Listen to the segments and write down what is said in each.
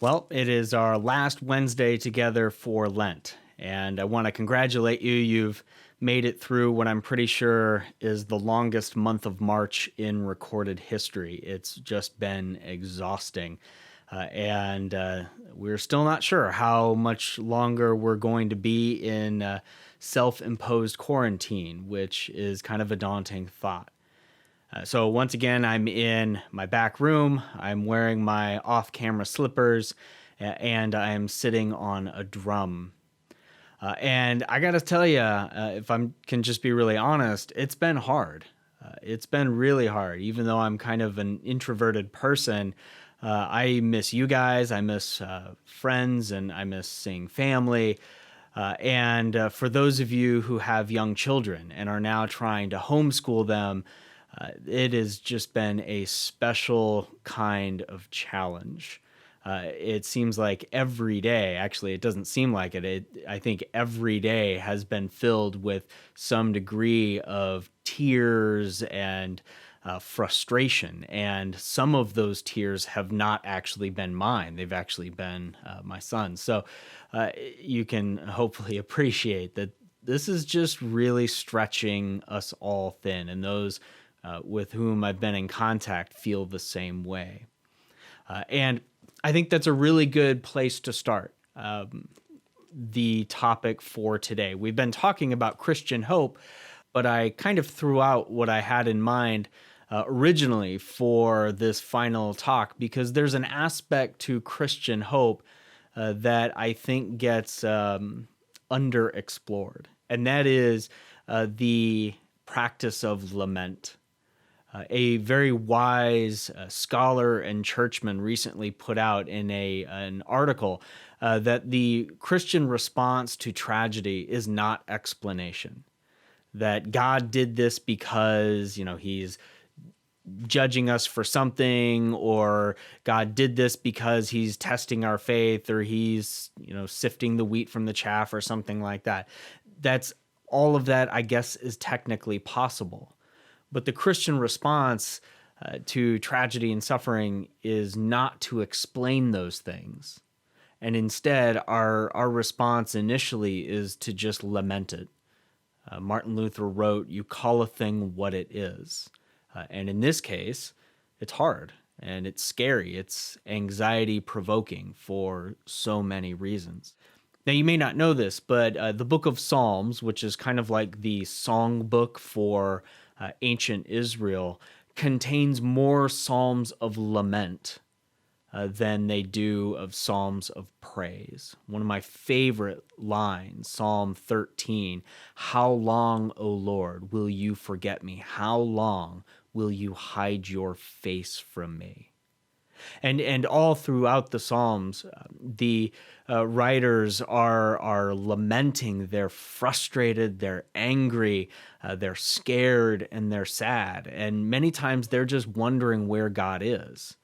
Well, it is our last Wednesday together for Lent, and I want to congratulate you. You've made it through what I'm pretty sure is the longest month of March in recorded history. It's just been exhausting. And we're still not sure how much longer we're going to be in self imposed quarantine, which is kind of a daunting thought. So once again, I'm in my back room. I'm wearing my off-camera slippers, and I'm sitting on a drum. And I gotta tell you, if I can just be really honest, it's been hard. It's been really hard. Even though I'm kind of an introverted person, I miss you guys. I miss friends, and I miss seeing family. And for those of you who have young children and are now trying to homeschool them, it has just been a special kind of challenge. It seems like every day, actually, it doesn't seem like it. I think every day has been filled with some degree of tears and frustration. And some of those tears have not actually been mine. They've actually been my son's. So you can hopefully appreciate that this is just really stretching us all thin. And those with whom I've been in contact feel the same way. And I think that's a really good place to start the topic for today. We've been talking about Christian hope, but I kind of threw out what I had in mind originally for this final talk because there's an aspect to Christian hope that I think gets underexplored, and that is the practice of lament. A very wise scholar and churchman recently put out in an article that the Christian response to tragedy is not explanation. That God did this because, he's judging us for something, or God did this because he's testing our faith, or he's, sifting the wheat from the chaff or something like that. That's all of that, I guess, is technically possible. But the Christian response to tragedy and suffering is not to explain those things. And instead, our response initially is to just lament it. Martin Luther wrote, "You call a thing what it is." And in this case, it's hard and it's scary. It's anxiety provoking for so many reasons. Now, you may not know this, but the book of Psalms, which is kind of like the song book for ancient Israel, contains more psalms of lament than they do of psalms of praise. One of my favorite lines, Psalm 13, "How long, O Lord, will you forget me? How long will you hide your face from me?" And all throughout the Psalms, the writers are lamenting. They're frustrated, they're angry, they're scared, and they're sad. And many times they're just wondering where God is.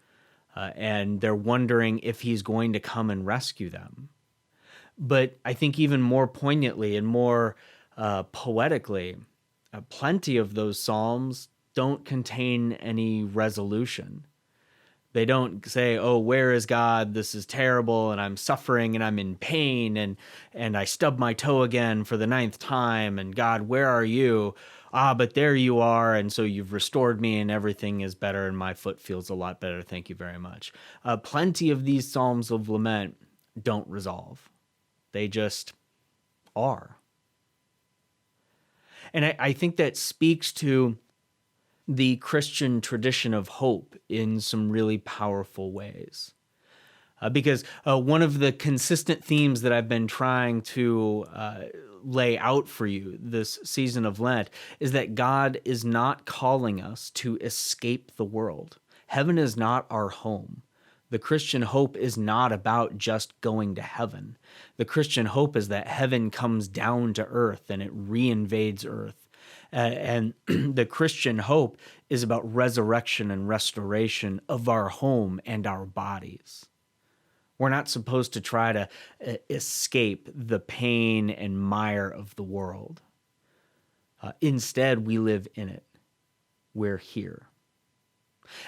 And they're wondering if he's going to come and rescue them. But I think even more poignantly and more poetically, plenty of those Psalms don't contain any resolution. They don't say, "Oh, where is God? This is terrible, and I'm suffering, and I'm in pain, and I stubbed my toe again for the 9th time, and God, where are you? Ah, but there you are, and so you've restored me, and everything is better, and my foot feels a lot better. Thank you very much." Plenty of these Psalms of lament don't resolve. They just are. And I think that speaks to the Christian tradition of hope in some really powerful ways. Because one of the consistent themes that I've been trying to lay out for you this season of Lent is that God is not calling us to escape the world. Heaven is not our home. The Christian hope is not about just going to heaven. The Christian hope is that heaven comes down to earth and it reinvades earth. And the Christian hope is about resurrection and restoration of our home and our bodies. We're not supposed to try to escape the pain and mire of the world. Instead, we live in it. We're here.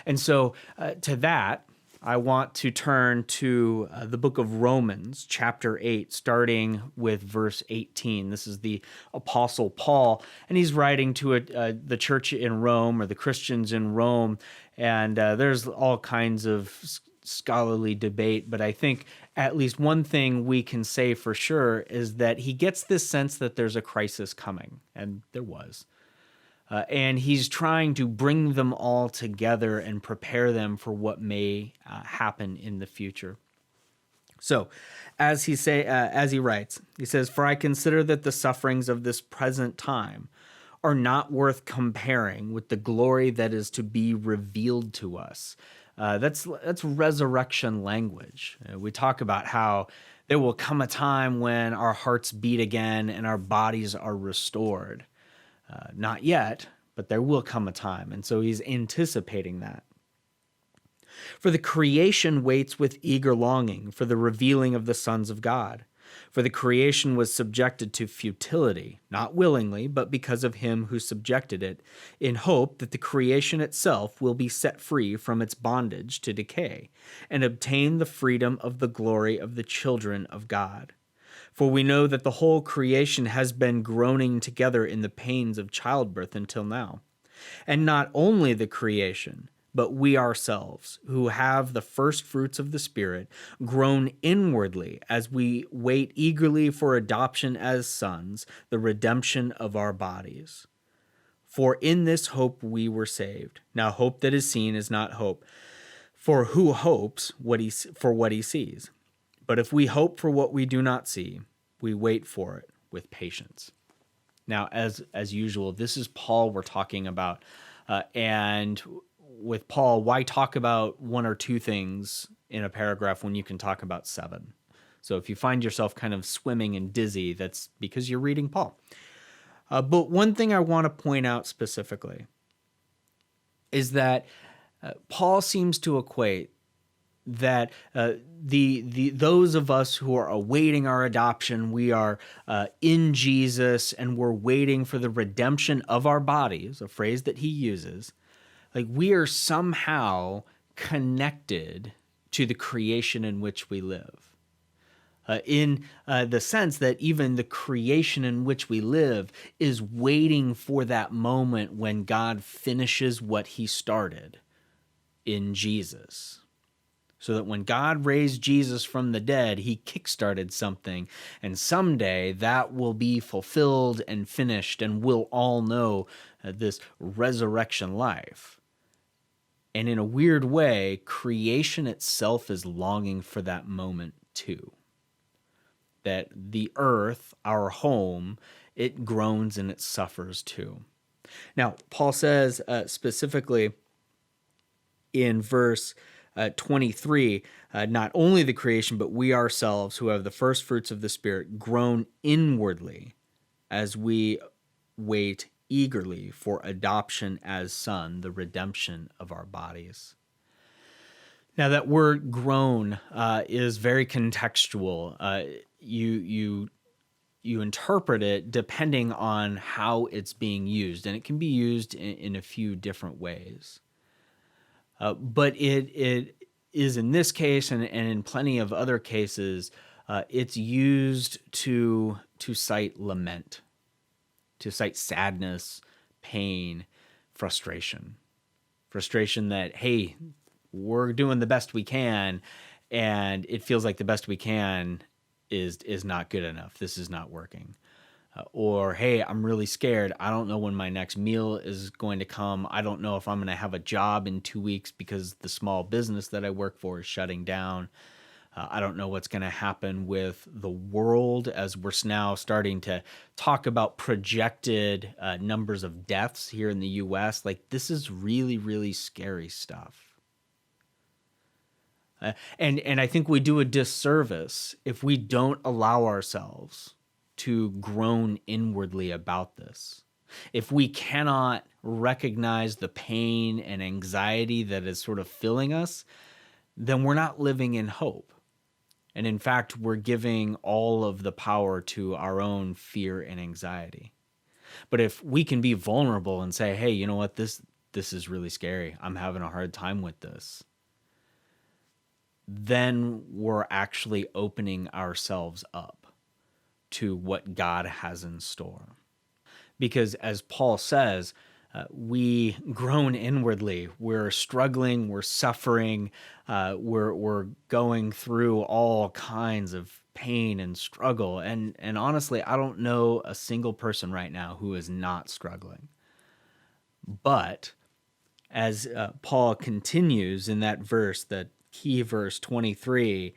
And so to that, I want to turn to the book of Romans, chapter 8, starting with verse 18. This is the Apostle Paul, and he's writing to the church in Rome, or the Christians in Rome, and there's all kinds of scholarly debate, but I think at least one thing we can say for sure is that he gets this sense that there's a crisis coming, and there was. And he's trying to bring them all together and prepare them for what may happen in the future. So, as he writes, he says, "For I consider that the sufferings of this present time are not worth comparing with the glory that is to be revealed to us." That's resurrection language. We talk about how there will come a time when our hearts beat again and our bodies are restored. Not yet, but there will come a time. And so he's anticipating that. "For the creation waits with eager longing for the revealing of the sons of God. For the creation was subjected to futility, not willingly, but because of him who subjected it, in hope that the creation itself will be set free from its bondage to decay, and obtain the freedom of the glory of the children of God. For we know that the whole creation has been groaning together in the pains of childbirth until now. And not only the creation, but we ourselves, who have the first fruits of the Spirit, groan inwardly as we wait eagerly for adoption as sons, the redemption of our bodies. For in this hope we were saved. Now hope that is seen is not hope. For who hopes for what he sees? But if we hope for what we do not see, we wait for it with patience." Now, as usual, this is Paul we're talking about. And with Paul, why talk about one or two things in a paragraph when you can talk about seven? So if you find yourself kind of swimming and dizzy, that's because you're reading Paul. But one thing I want to point out specifically is that Paul seems to equate that those of us who are awaiting our adoption, we are in Jesus and we're waiting for the redemption of our bodies, a phrase that he uses, like we are somehow connected to the creation in which we live. In the sense that even the creation in which we live is waiting for that moment when God finishes what he started in Jesus. So that when God raised Jesus from the dead, he kickstarted something, and someday that will be fulfilled and finished, and we'll all know this resurrection life. And in a weird way, creation itself is longing for that moment too. That the earth, our home, it groans and it suffers too. Now, Paul says specifically in verse 23, not only the creation, but we ourselves who have the first fruits of the Spirit groan inwardly as we wait eagerly for adoption as son, the redemption of our bodies. Now that word groan is very contextual. You interpret it depending on how it's being used, and it can be used in a few different ways. But it is in this case and in plenty of other cases, it's used to cite lament, to cite sadness, pain, frustration. Frustration that, hey, we're doing the best we can, and it feels like the best we can is not good enough. This is not working. Or, hey, I'm really scared. I don't know when my next meal is going to come. I don't know if I'm going to have a job in 2 weeks because the small business that I work for is shutting down. I don't know what's going to happen with the world as we're now starting to talk about projected numbers of deaths here in the U.S. Like, this is really, really scary stuff. And I think we do a disservice if we don't allow ourselves to groan inwardly about this. If we cannot recognize the pain and anxiety that is sort of filling us, then we're not living in hope. And in fact, we're giving all of the power to our own fear and anxiety. But if we can be vulnerable and say, hey, you know what, this is really scary. I'm having a hard time with this. then we're actually opening ourselves up to what God has in store. Because as Paul says, we groan inwardly. We're struggling, we're suffering, we're going through all kinds of pain and struggle. And honestly, I don't know a single person right now who is not struggling. But as Paul continues in that verse, that key verse 23,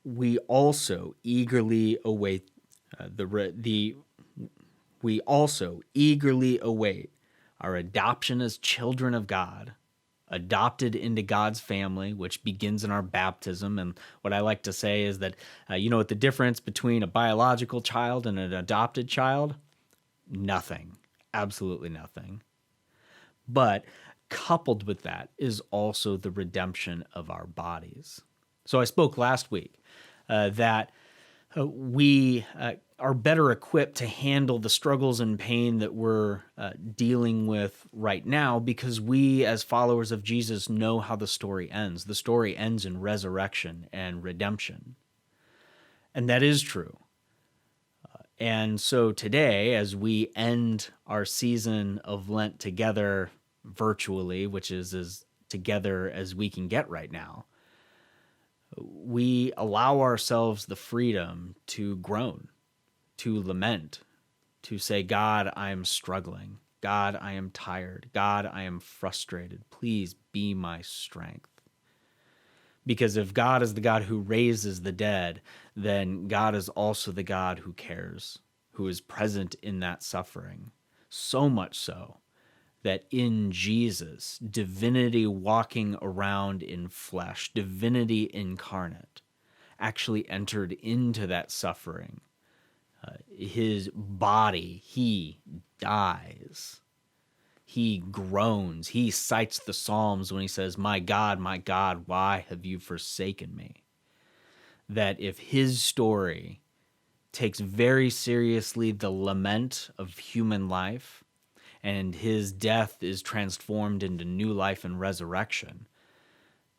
we also eagerly await the we also eagerly await our adoption as children of God, adopted into God's family, which begins in our baptism. And what I like to say is that, you know what the difference between a biological child and an adopted child? Nothing. Absolutely nothing. But coupled with that is also the redemption of our bodies. So I spoke last week that we are better equipped to handle the struggles and pain that we're dealing with right now because we, as followers of Jesus, know how the story ends. The story ends in resurrection and redemption. And that is true. And so today, as we end our season of Lent together virtually, which is as together as we can get right now, we allow ourselves the freedom to groan, to lament, to say, God, I am struggling. God, I am tired. God, I am frustrated. Please be my strength. Because if God is the God who raises the dead, then God is also the God who cares, who is present in that suffering. So much so that in Jesus, divinity walking around in flesh, divinity incarnate, actually entered into that suffering. His body, he dies. He groans. He cites the Psalms when he says, my God, why have you forsaken me? That if his story takes very seriously the lament of human life, and his death is transformed into new life and resurrection,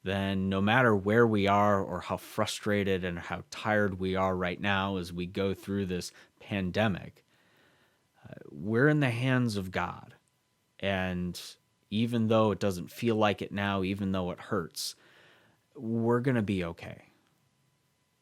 then no matter where we are or how frustrated and how tired we are right now as we go through this pandemic, we're in the hands of God. And even though it doesn't feel like it now, even though it hurts, we're going to be okay.